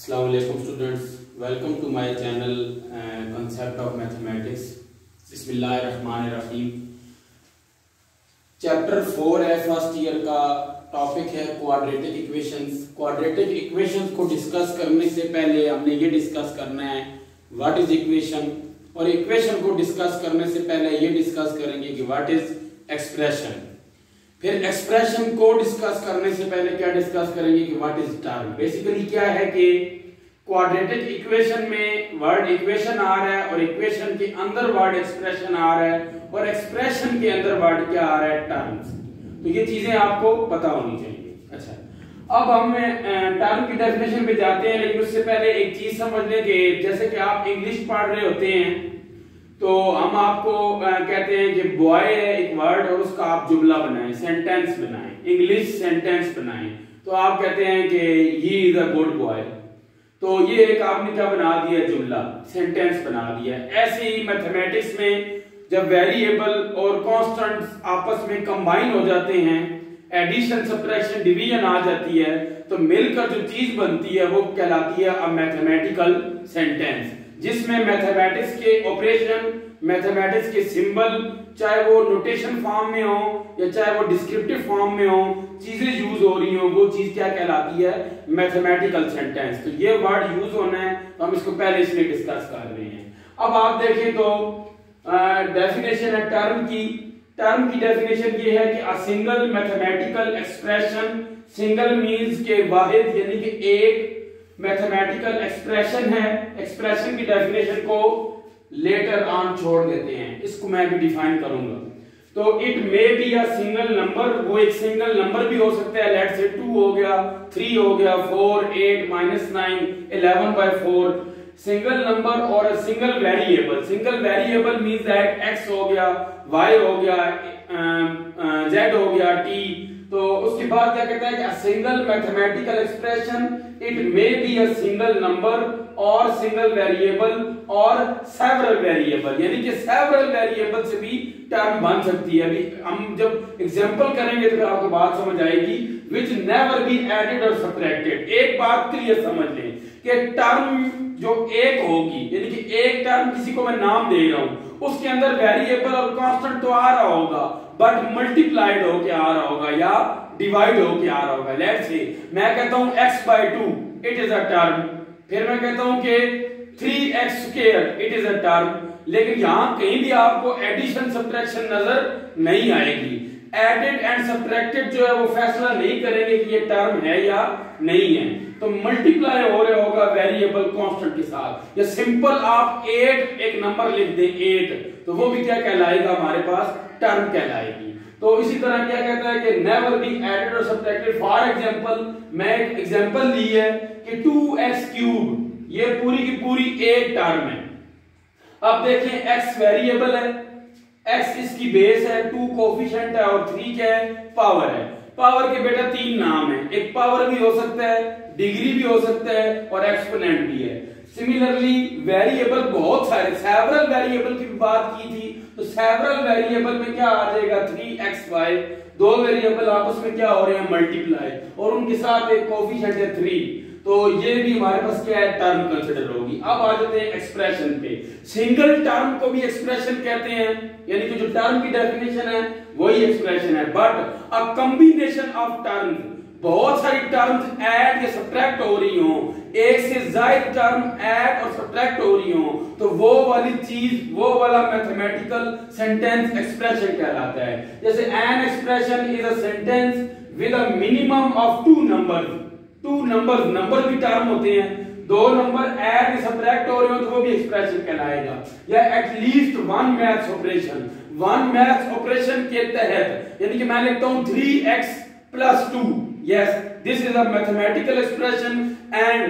Assalamu alaikum students, welcome to my channel Concept of Mathematics. बिस्मिल्लाहिर्रहमानिर्रहीम। Chapter 4 है, first year का। Topic है quadratic equations. Quadratic equations को discuss करने से पहले हमने ये डिस्कस करना है व्हाट इज इक्वेशन, और इक्वेशन को डिस्कस करने से पहले ये डिस्कस करेंगे कि व्हाट इज एक्सप्रेशन। फिर एक्सप्रेशन को डिस्कस करने से पहले क्या डिस्कस करेंगे कि व्हाट इज टर्म। बेसिकली क्या है कि क्वाड्रेटिक इक्वेशन में वर्ड इक्वेशन आ रहा है और इक्वेशन के अंदर वर्ड एक्सप्रेशन आ रहा है और एक्सप्रेशन के अंदर वर्ड क्या आ रहा है, टर्म्स। तो ये चीजें आपको पता होनी चाहिए। अच्छा, अब हम टर्म की डेफिनेशन पे जाते हैं, लेकिन उससे पहले एक चीज समझ लें कि जैसे कि आप इंग्लिश पढ़ रहे होते हैं तो हम आपको कहते हैं कि बॉय है एक वर्ड और उसका आप जुमला बनाएं, सेंटेंस बनाएं, इंग्लिश सेंटेंस बनाएं। तो आप कहते हैं कि he is a good boy, तो ये एक आपने क्या बना दिया, जुमला, सेंटेंस बना दिया। ऐसे ही मैथमेटिक्स में जब वेरिएबल और कांस्टेंट्स आपस में कंबाइन हो जाते हैं, एडिशन सब्ट्रैक्शन डिवीजन आ जाती है, तो मिलकर जो चीज बनती है वो कहलाती है अ मैथमेटिकल सेंटेंस, जिसमें मैथमेटिक्स के ऑपरेशन, मैथमेटिक्स के सिंबल, चाहे वो नोटेशन फॉर्म में हो या चाहे वो डिस्क्रिप्टिव फॉर्म में हो, चीजें यूज हो रही हो, वो चीज क्या कहलाती है, मैथमेटिकल सेंटेंस। तो ये वर्ड यूज होना है, तो हम इसको पहले इसलिए डिस्कस कर रहे हैं। अब आप देखें तो डेफिनेशन है टर्म की। टर्म की डेफिनेशन ये है कि a single mathematical expression, single means के वाहिद यानी कि एक मैथमेटिकल एक्सप्रेशन है। एक्सप्रेशन की डेफिनेशन को लेटर ऑन छोड़ देते हैं, इसको मैं भी डिफाइन करूंगा। तो it may be a single number, वो एक सिंगल नंबर भी हो सकता है, लेट्स से 2 हो गया, 3 हो गया, 4, 8, -9, 11/4, सिंगल नंबर और a single variable. Single variable means that x हो गया, y हो गया, z हो गया, t। तो उसके बाद क्या कहता है कि a single mathematical expression, it may be a single number और सिंगल वेरिएबल और सेवरल वेरिएबल, यानी कि सेवरल वेरिएबल से भी टर्म बन सकती है। अभी हम जब एग्जांपल करेंगे तो आपको बात समझ आएगी। विच नेवर बी एडेड और सब्ट्रैक्टेड। एक बात क्लियर समझ लें कि टर्म जो एक होगी, यानी कि एक टर्म, किसी को मैं नाम दे रहा हूं, उसके अंदर वेरिएबल और कांस्टेंट तो आ रहा होगा, बट मल्टीप्लाइड होके आ रहा होगा या डिवाइड होके आ रहा होगा। लेट्स से मैं कहता हूं x/2 it is a term, फिर मैं कहता हूं कि 3x² it is a term, लेकिन यहां कहीं भी आपको एडिशन सब्ट्रैक्शन नजर नहीं आएगी। एडेड एंड सब्ट्रैक्टेड जो है वो फैसला नहीं करेंगे कि ये टर्म है या नहीं है। तो मल्टीप्लाई हो रहा होगा वेरिएबल कांस्टेंट के साथ, या सिंपल आप 8 एक नंबर लिख दें 8, तो वो भी क्या कहलाएगा, हमारे पास टर्म कहलाएगी। तो इसी तरह क्या कहता है कि नेवर बी एडेड और सब्ट्रैक्टेड। फॉर एग्जांपल मैं एक एग्जांपल ली है कि 2x³ ये पूरी की पूरी एक टर्म है। अब देखें x वेरिएबल है, x इसकी बेस है, 2 कोफिशिएंट है और 3 क्या है, पावर है। पावर के बेटा 3 नाम है, एक पावर भी हो सकता है, डिग्री भी हो सकता है और एक्सपोनेंट भी है। सिमिलरली वेरिएबल बहुत सारे, सेवरल वेरिएबल की बात की थी, तो सेवरल वेरिएबल में क्या आ जाएगा, 3xy, 2 वेरिएबल आपस में क्या हो रहे हैं, मल्टीप्लाई, और उनके साथ एक कोफिशिएंट है 3। तो ये भी हमारे पास क्या है, टर्म कंसिडर होगी। अब आ जाते हैं एक्सप्रेशन पे। सिंगल टर्म को भी एक्सप्रेशन कहते हैं, यानी कि जो टर्म की डेफिनेशन है वही एक्सप्रेशन है। But a combination of terms, बहुत सारी टर्म्स ऐड या सब्ट्रैक्ट हो रही हो, एक से ज्यादा टर्म ऐड और सब्ट्रैक्ट हो रही हो, तो वो वाली चीज, वो वाला मैथमेटिकल सेंटेंस एक्सप्रेशन कहलाता है। जैसे an expression is a sentence with a minimum of 2 numbers. 2 numbers, number भी टर्म होते हैं, 2 नंबर ऐड या सब्ट्रैक्ट हो रहे हो तो वो भी एक्सप्रेशन कहलाएगा। या at least 1 maths operation, 1 maths operation के तहत, यानी कि मैं लिखता हूं 3x+2, yes, this is a mathematical expression and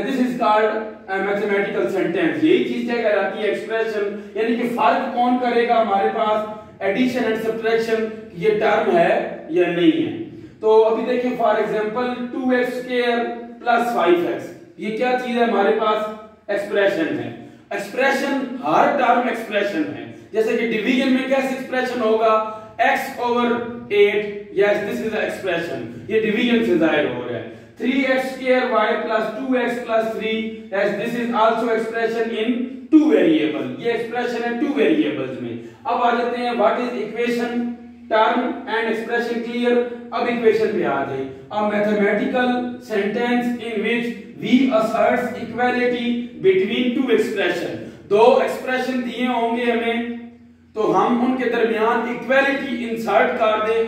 this is called a mathematical sentence। यही चीज क्या कहलाती है, एक्सप्रेशन। यानी कि फर्क कौन करेगा हमारे पास, एडिशन एंड सब्ट्रैक्शन, ये टर्म है या नहीं है। तो अभी देखिए फॉर एग्जांपल 2x² + 5x, ये क्या चीज है, हमारे पास एक्सप्रेशन है। एक्सप्रेशन, हर टर्म एक्सप्रेशन है। जैसे कि डिवीजन में कैसे एक्सप्रेशन होगा, x/8, yes this is expression, ये डिवीजन से जाहिर हो रहा है। 3x square y plus 2x plus 3 as this is also expression in two variable, ये expression है two variables में। अब आ जाते हैं what is equation, term and expression clear. अब इक्वेशन पे आ जाए, a mathematical sentence in which we asserts equality between two expression, दो एक्सप्रेशन दिए होंगे हमें तो हम उनके दरमियान इक्वालिटी इंसर्ट कर दें,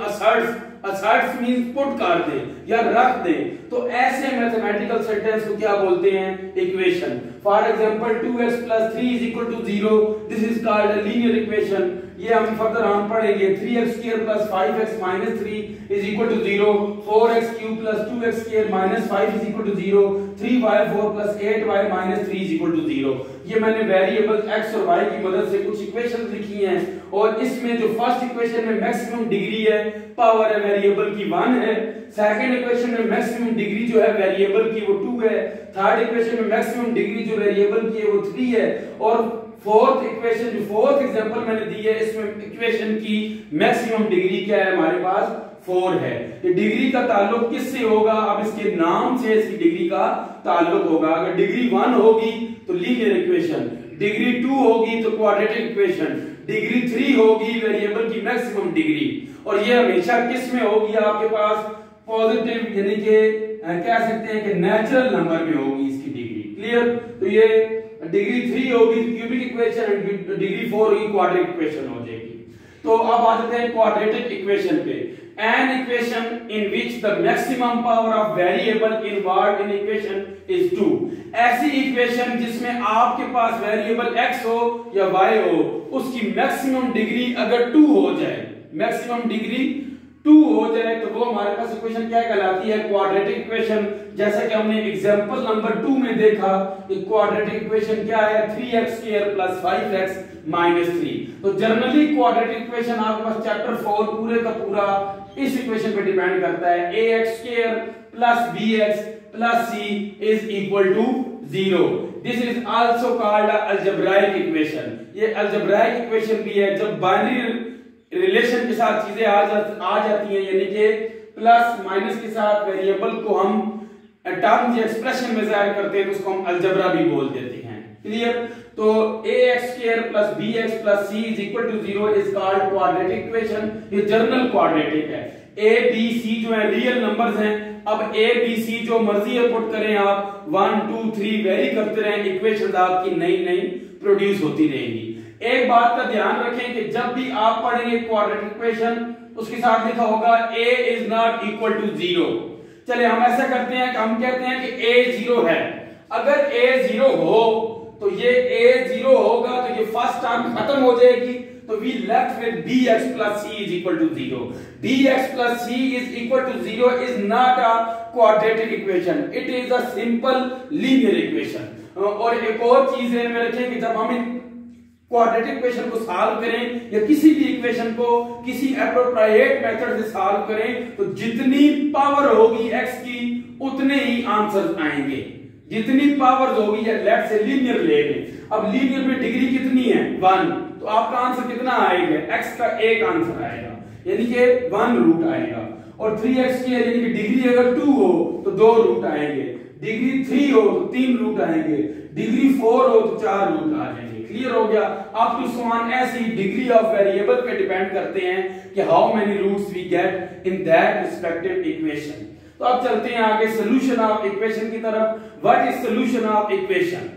असर्ट्स मींस पुट कर दें या रख दें, तो ऐसे मैथमेटिकल सेंटेंस को क्या बोलते हैं, equation. For example 2x plus 3 is equal to 0, this is called a linear equation. ये हम फर्दर हम पढ़ेंगे। 3x square plus 5x minus 3 is equal to 0, 4x cube plus 2x square minus 5 is equal to 0, 3y4 plus 8y minus 3 is equal to 0। ये मैंने variable x और y की मदद से कुछ इक्वेशंस लिखी हैं और इसमें जो फर्स्ट इक्वेशन में मैक्सिमम डिग्री है पावर है वेरिएबल की 1 है, सेकंड इक्वेशन में मैक्सिमम डिग्री जो है वेरिएबल की वो 2 है, थर्ड इक्वेशन में मैक्सिमम डिग्री जो वेरिएबल की है वो 3 है और फोर्थ इक्वेशन जो फोर्थ एग्जांपल मैंने दी है इसमें इक्वेशन की मैक्सिमम डिग्री क्या है हमारे पास 4 है। ये डिग्री का ताल्लुक किससे होगा, अब इसके नाम से इसकी डिग्री का ताल्लुक होगा। अगर डिग्री 1 होगी तो लीनियर इक्वेशन, डिग्री 2 होगी तो क्वाड्रेटिक इक्वेशन, डिग्री 3 होगी वेरिएबल की मैक्सिमम डिग्री, और ये हमेशा किस में होगी आपके पास पॉजिटिव यानी कि कह सकते हैं कि नेचुरल नंबर में होगी इसकी डिग्री। क्लियर, तो ये डिग्री 3 होगी क्यूबिक इक्वेशन, डिग्री 4 होगी क्वाड्रेटिक इक्वेशन हो जाएगी। तो अब आ जाते हैं क्वाड्रेटिक इक्वेशन पे। An equation in which the maximum power of variable involved in equation is 2, ऐसी इक्वेशन जिसमें आपके पास वेरिएबल x हो या y हो उसकी मैक्सिमम डिग्री अगर 2 हो जाए, मैक्सिमम डिग्री 2 हो जाए तो वो हमारे पास इक्वेशन क्या कहलाती है, क्वाड्रेटिक इक्वेशन। जैसा कि हमने एग्जांपल नंबर 2 में देखा कि क्वाड्रेटिक इक्वेशन क्या है, 3x square plus 5x minus 3। तो जनरली क्वाड्रेटिक इक्वेशन आपके पास चैप्टर 4 पूरे का पूरा इस इक्वेशन पे डिपेंड करता है, ax square plus bx plus c is equal to 0। This is also called algebraic equation. ये अलजेब्राइक इक्वेशन भी है जब बाइनरी रिलेशन के साथ चीजें आ जाती हैं, यानी कि प्लस माइनस के साथ वेरिएबल को हम टर्म या एक्सप्रेशन में जाहिर करते हैं तो उसको हम अलजेब्रा भी बोल देते हैं। क्लियर, तो ax square plus bx plus c is equal to 0 is called quadratic equation. ये जनरल क्वाड्रेटिक है। a b c जो है रियल नंबर्स हैं, अब a b c जो मर्जी है पुट करें आप, 1 2 3 वेरी करते रहें, इक्वेशंस आपकी नई नई प्रोड्यूस होती रहेंगी। एक बात का ध्यान रखें कि जब भी आप पढ़ेंगे क्वाड्रेटिक इक्वेशन उसके साथ लिखा होगा a is not equal to 0। चले हम ऐसा करते हैं कि हम कहते हैं कि a 0 है। अगर a 0 हो तो ये a 0 होगा तो ये फर्स्ट टर्म खत्म हो जाएगी, तो we left with bx plus c is equal to 0। bx plus c is equal to 0 is not a quadratic equation, it is a simple linear equation। और एक और चीज है में रखें कि जब हम क्वाड्रेटिक इक्वेशन को सॉल्व करें या किसी भी इक्वेशन को किसी एप्रोप्रिएट मेथड से सॉल्व करें तो जितनी पावर होगी x की उतने ही आंसर आएंगे, जितनी पावर होगी या लेफ्ट से लीनियर ले लें। अब लीनियर में डिग्री कितनी है 1, तो आपका आंसर कितना आएगा, x का एक आंसर आएगा यानी कि 1 रूट आएगा, और 3x की यानी कि डिग्री अगर 2 हो तो 2 रूट आएंगे, डिग्री 3 हो तो 3 रूट आएंगे, डिग्री 4 हो तो 4 रूट आ जाएंगे। क्लियर हो गया। आप तो समान ऐसी डिग्री ऑफ वेरिएबल पे डिपेंड करते हैं कि how many roots we get in that respective equation. तो अब चलते हैं आगे सॉल्यूशन ऑफ इक्वेशन की तरफ। What is solution of equation,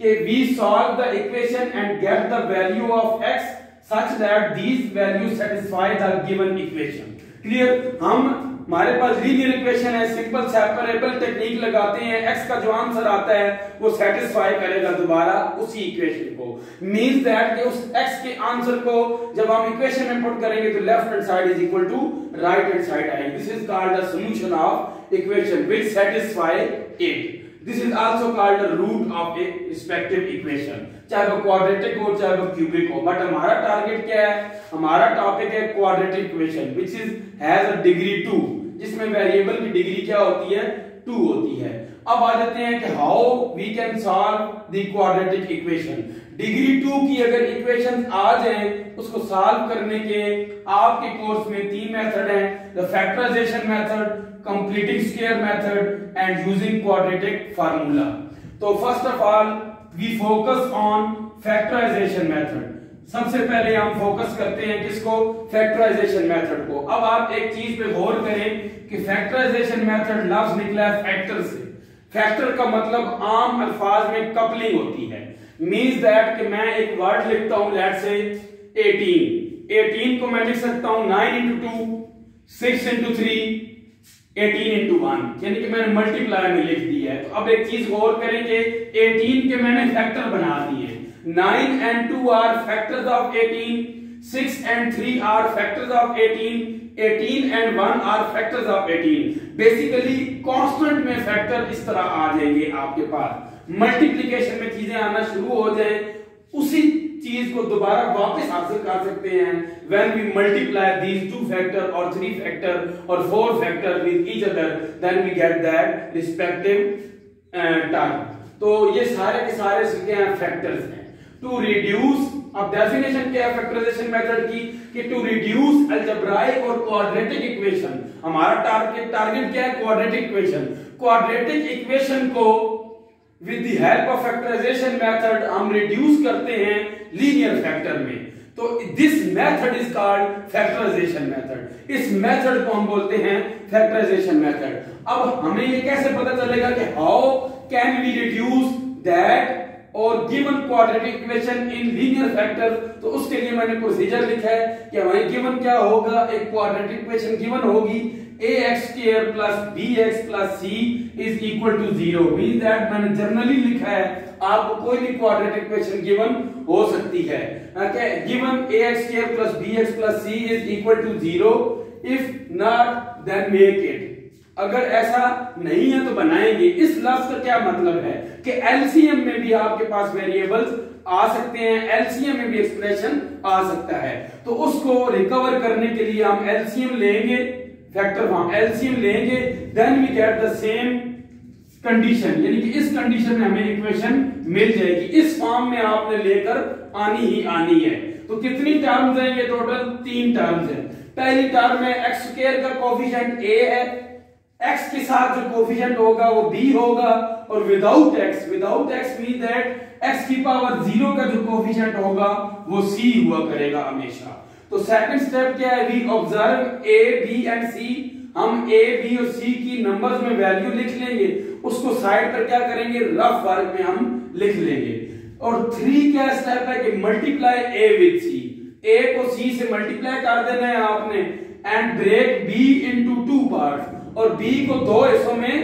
कि we solve the equation and get the value of x such that these values satisfy the given equation। Clear, हमारे पास लीनियर इक्वेशन है, सिंपल सेपरेबल टेक्निक लगाते हैं, x का जो आंसर आता है वो सेटिस्फाई करेगा दोबारा उसी इक्वेशन को। मींस दैट कि उस x के आंसर को जब हम इक्वेशन में पुट करेंगे तो left hand side is equal to right hand side आएगी। This is called the solution of equation which satisfy it. This is also called the root of a respective equation, चाहे वो quadratic हो चाहे वो cubic हो। But हमारा टारगेट क्या है, हमारा टॉपिक है quadratic equation which is has a degree 2, जिसमें वेरिएबल की डिग्री क्या होती है 2 होती है। अब आ जाते हैं कि how we can solve the quadratic equation. Degree 2 की अगर इक्वेशन आ जाए उसको सॉल्व करने के आपके कोर्स में 3 मेथड हैं, the factorisation method, completing square method and using quadratic formula. तो first of all we focus on factorization method. सबसे पहले हम फोकस करते हैं किसको? फैक्टराइजेशन मेथड को. अब आप एक चीज पे गौर करें कि फैक्टराइजेशन मेथड लफ्ज निकला है फैक्टर से. फैक्टर का मतलब आम अल्फाज में कपलिंग होती है. मींस दैट कि मैं एक वर्ड लिखता हूं लेट्स से 18 को मैं लिख सकता हूं 9 into 2, 6 into 3, 18 into 1, यानी कि मैंने मल्टीप्लाई में लिख दिया है. तो अब एक चीज गौर करेंगे, 18 के मैंने फैक्टर बना दिए हैं. 9 and 2 are factors of 18, 6 and 3 are factors of 18, 18 and 1 are factors of 18. Basically constant में फैक्टर इस तरह आ जाएंगे आपके पास. मल्टीप्लिकेशन में चीजें आना शुरू हो जाए, उसी चीज को दोबारा वापस हासिल कर सकते हैं when we multiply these 2 factor or 3 factor or 4 factor with each other, then we get that respective term. तो ये सारे के सारे क्या हैं? फैक्टर्स हैं. टू रिड्यूस, अब डेफिनेशन क्या है फैक्टराइजेशन मेथड की कि टू रिड्यूस अलजेब्राइक और क्वाड्रेटिक इक्वेशन. हमारा टारगेट क्या है? Quadratic equation. क्वाड्रेटिक इक्वेशन को with the help of factorisation method हम रिड्यूस करते हैं लीनियर फैक्टर में. तो this method is called factorisation method. इस मेथड को हम बोलते हैं फैक्टराइजेशन मेथड. अब हमें ये कैसे पता चलेगा कि how can we reduce that और given quadratic equation in linear factor? तो उसके लिए मैंने प्रोसीजर लिखा है कि हमें गिवन क्या होगा. एक क्वाड्रेटिक इक्वेशन गिवन होगी ax² plus bx plus c is equal to 0. Means that मैंने जनरली लिखा है, आपको कोई भी क्वाड्रेटिक इक्वेशन गिवन हो सकती है. Okay, given ax² plus bx plus c is equal to 0. if not then make it. अगर ऐसा नहीं है तो बनाएंगे. इस लफ्ज का क्या मतलब है कि एलसीएम में भी आपके पास वेरिएबल्स आ सकते हैं, एलसीएम में भी एक्सप्रेशन आ सकता है. तो उसको रिकवर करने के लिए हम एलसीएम लेंगे, फैक्टर फॉर्म एलसीएम लेंगे, then we get the same condition, यानी कि इस कंडीशन में हमें इक्वेशन मिल जाएगी. इस फॉर्म में आपने लेकर आनी ही आनी है. तो कितनी टर्म्स हैं? ये टोटल 3 टर्म्स हैं. पहली टर्म में x² का कोफिशिएंट a है, x के साथ जो कोफिशिएंट होगा वो b होगा, और without x mean that x की पावर 0 का जो कोफिशिएंट होगा वो c हुआ करेगा हमेशा. तो सेकंड स्टेप क्या है? We observe a b and c. हम a b और c की नंबर्स में वैल्यू लिख लेंगे, उसको साइड पर क्या करेंगे? रफ वर्क में हम लिख लेंगे. और 3 क्या स्टेप है कि multiply a with c. a को c से मल्टीप्लाई कर देना है आपने and break b into 2 parts, और b को 2 हिस्सों में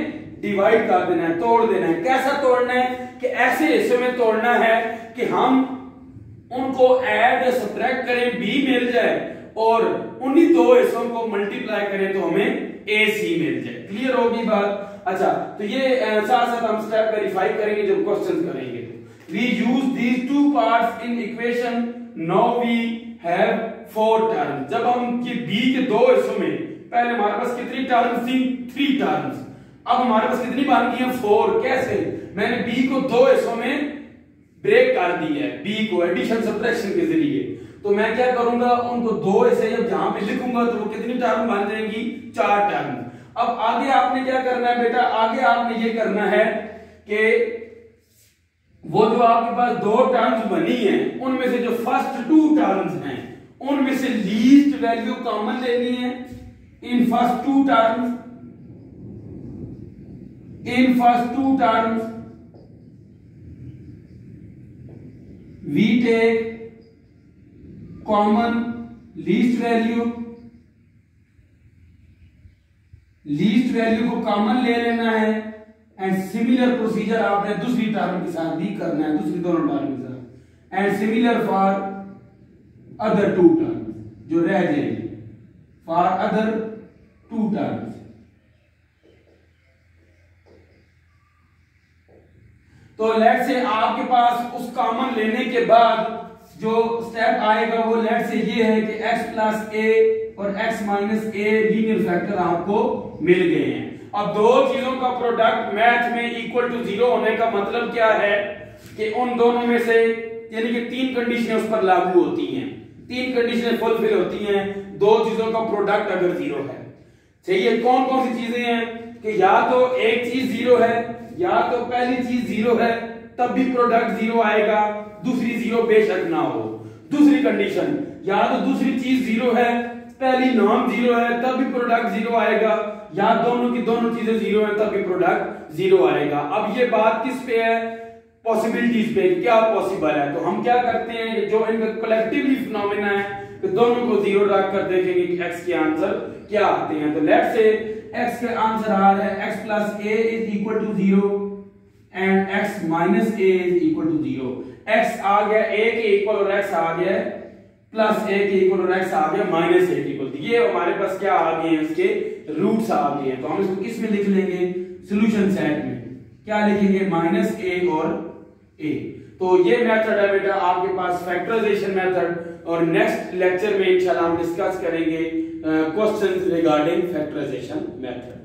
डिवाइड कर देना है, तोड़ देना है. कैसा तोड़ना है कि ऐसे हिस्सों में तोड़ना है कि हम उनको ऐड सब्ट्रैक्ट करें, b मिल जाए, और उन्हीं 2 हिस्सों को मल्टीप्लाई करें तो हमें ac मिल जाए. क्लियर होगी बात? अच्छा, तो ये साथ साथ हम स्टेप वेरीफाई करेंगे जब क्वेश्चन करेंगे. तो we use these 2 parts in equation. Now we have 4 terms. जब हम ये b के 2 हिस्सों में, पहले हमारे पास कितनी टर्म्स थी? 3 टर्म्स. अब हमारे पास कितनी बन गई है? 4. कैसे? मैंने b को 2 हिस्सों में ब्रेक कर दी है, b को एडिशन सब्ट्रैक्शन के जरिए. तो मैं क्या करूंगा? उनको 2 हिस्से जहां पे लिखूंगा तो वो कितनी टर्म बन जाएंगी? 4 टर्म. अब आगे आपने क्या करना है बेटा? आगे आपने ये करना है कि वो जो आपके पास 2 टर्म्स बनी हैं उनमें से जो फर्स्ट 2 टर्म्स हैं उनमें से लीस्ट वैल्यू कॉमन लेनी है. In first 2 terms we take common least value को कॉमन ले लेना है, एंड सिमिलर प्रोसीजर आपने दूसरी टर्म के साथ भी करना है, दूसरी दोनों टर्म के साथ, and similar for other 2 terms जो रह जाएंगे, फॉर अदर 2 टर्म्स. तो लेट से आपके पास उस कॉमन लेने के बाद जो स्टेप आएगा वो लेट से ये है कि x प्लस a और x minus a linear factor आपको मिल गए हैं. अब 2 चीजों का प्रोडक्ट मैथ में इक्वल टू 0 होने का मतलब क्या है कि उन दोनों में से, यानी कि 3 कंडीशनें उस पर लागू होती हैं, 3 कंडीशनें फुलफिल होती हैं 2 चीजों का प्रोडक्ट अगर 0 है. चाहिए। कौन कौन सी चीजें हैं कि या तो एक चीज जीरो है, या तो पहली चीज जीरो है तब भी प्रोडक्ट जीरो आएगा, दूसरी जीरो बेशक ना हो। दूसरी कंडीशन, या तो दूसरी चीज जीरो है, पहली नाम जीरो है तब भी प्रोडक्ट जीरो आएगा, या दोनों की दोनों चीजें जीरो है तब भी प्रोडक्ट जीरो आएगा। अब ये बात किस पे है? पॉसिबिलिटीज पे, क्या पॉसिबल है। तो हम क्या करते हैं, जो इनका कलेक्टिवली फिनोमेना है, तो दोनों को जीरो रख कर देखेंगे कि एक्स के आंसर क्या आते हैं। तो लेट्स से एक्स के आंसर आ रहा है x plus a is equal to zero and x minus a is equal to zero. X आ गया ए के इक्वल और एक्स आ गया प्लस ए के इक्वल और एक्स आ गया माइनस ए के इक्वल। ये हमारे पास क्या आ गए हैं, इसके रूट्स आ गए हैं। तो हम इसको किस में लिख लेंगे? सॉल्यूशन सेट में क्या लिखेंगे? माइनस ए और ए। तो ये मेथड है बेटा आपके पास फैक्टराइजेशन मेथड, और नेक्स्ट लेक्चर में इंशाल्लाह हम डिस्कस करेंगे क्वेश्चंस रिगार्डिंग फैक्टराइजेशन मेथड।